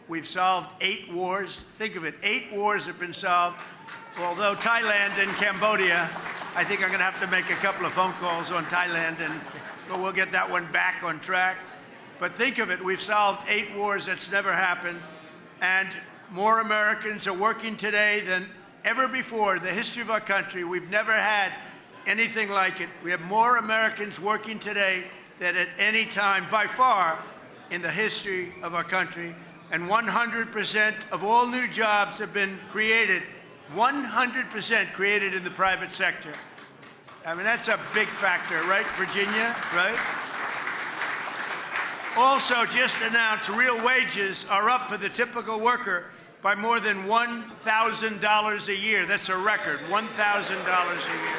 We've solved 8 wars. Think of it, 8 wars have been solved. Although Thailand and Cambodia, I think I'm going to have to make a couple of phone calls on Thailand, but we'll get that one back on track. But think of it, we've solved 8 wars. That's never happened. And more Americans are working today than ever before in the history of our country. We've never had anything like it. We have more Americans working today than at any time, by far, in the history of our country. And 100% of all new jobs have been created, 100% created in the private sector. I mean, that's a big factor, right, Virginia, right? Also, just announced, real wages are up for the typical worker by more than $1,000 a year. That's a record, $1,000 a year.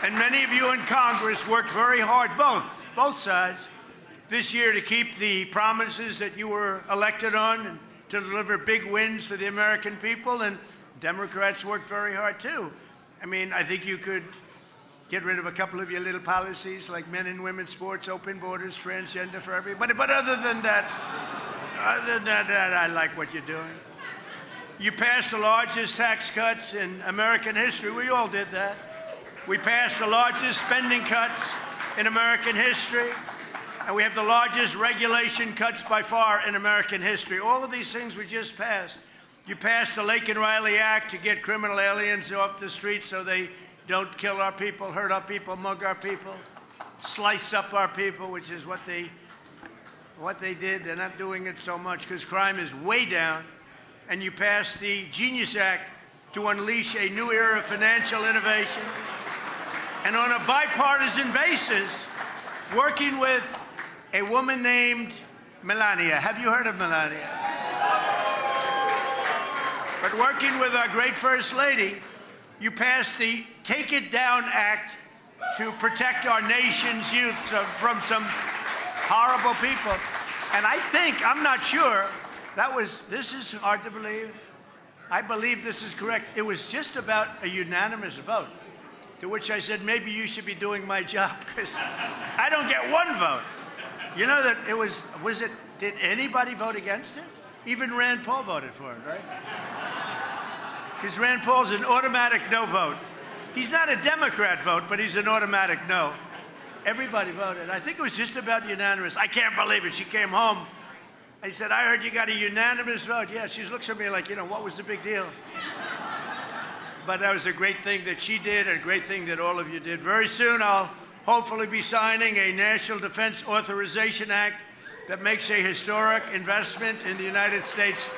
And many of you in Congress worked very hard, both sides, this year to keep the promises that you were elected on and to deliver big wins for the American people. And Democrats worked very hard, too. I mean, I think you could get rid of a couple of your little policies like men and women's sports, open borders, transgender for everybody. But other than that, I like what you're doing. You passed the largest tax cuts in American history. We all did that. We passed the largest spending cuts in American history. And we have the largest regulation cuts by far in American history. All of these things we just passed. You passed the Lake and Riley Act to get criminal aliens off the streets so they don't kill our people, hurt our people, mug our people, slice up our people, which is what they did. They're not doing it so much because crime is way down. And you passed the Genius Act to unleash a new era of financial innovation. And on a bipartisan basis, working with a woman named Melania. Have you heard of Melania? But working with our great First Lady, you passed the Take It Down Act to protect our nation's youth from some horrible people. And I think, I'm not sure, this is hard to believe. I believe this is correct. It was just about a unanimous vote, to which I said, maybe you should be doing my job, because I don't get one vote. You know that did anybody vote against it? Even Rand Paul voted for it, right? Because Rand Paul's an automatic no vote. He's not a Democrat vote, but he's an automatic no. Everybody voted. I think it was just about unanimous. I can't believe it. She came home. I said, I heard you got a unanimous vote. Yeah, she looks at me like, what was the big deal? But that was a great thing that she did, and a great thing that all of you did. Very soon, I'll hopefully be signing a National Defense Authorization Act that makes a historic investment in the United States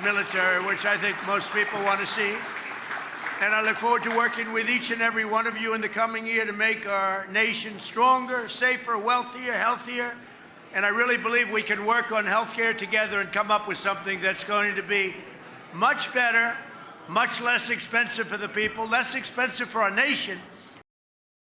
military, which I think most people want to see. And I look forward to working with each and every one of you in the coming year to make our nation stronger, safer, wealthier, healthier. And I really believe we can work on healthcare together and come up with something that's going to be much better, much less expensive for the people, less expensive for our nation,